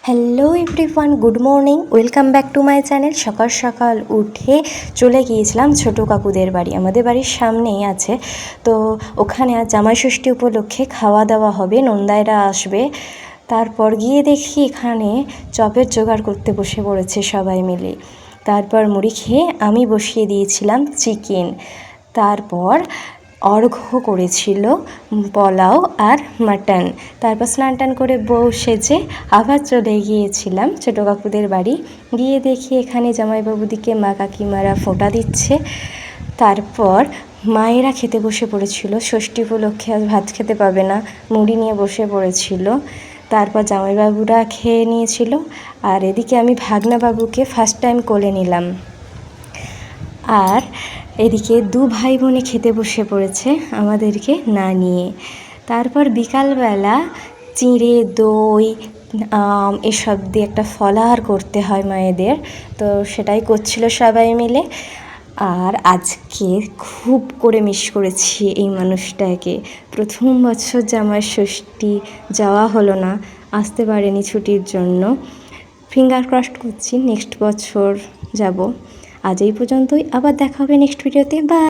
Hello everyone, good morning, welcome back to my channel. সকাল সকাল উঠে চলে গিয়েছিলাম ছোটো কাকুদের বাড়ি, আমাদের বাড়ির সামনেই আছে। তো ওখানে আজ জামাই ষষ্ঠী উপলক্ষে খাওয়া দাওয়া হবে, নন্দাইরা আসবে। তারপর গিয়ে দেখি এখানে চপের জোগাড় করতে বসে পড়েছে সবাই মিলে। তারপর মুড়ি খেয়ে আমি বসিয়ে দিয়েছিলাম চিকেন। তারপর অর্ঘ্য করেছিল পোলাও আর মাটন। তারপর স্নান টান করে বউ সেজে আবার চলে গিয়েছিলাম ছোটো কাকুদের বাড়ি। গিয়ে দেখি এখানে জামাইবাবুদিকে মা কাকিমারা ফোঁটা দিচ্ছে। তারপর মায়েরা খেতে বসে পড়েছিল, ষষ্ঠী উপলক্ষে আজ ভাত খেতে পাবে না, মুড়ি নিয়ে বসে পড়েছিল। তারপর জামাইবাবুরা খেয়ে নিয়েছিল, আর এদিকে আমি ভাগনাবাবুকে ফার্স্ট টাইম কোলে নিলাম। আর এদিকে দু ভাই বোনে খেতে বসে পড়েছে আমাদেরকে না নিয়ে। তারপর বিকালবেলা চিঁড়ে, দই, এসব দিয়ে একটা ফলাহার করতে হয় মায়েদের, তো সেটাই করছিল সবাই মিলে। আর আজকে খুব করে মিস করেছি এই মানুষটাকে। প্রথম বছর জামাই ষষ্ঠী যাওয়া হলো না, আসতে পারেনি ছুটির জন্য। ফিঙ্গার ক্রসড করছি নেক্সট বছর যাব। আজ এই পর্যন্তই, আবার দেখা হবে নেক্সট ভিডিওতে। বাই।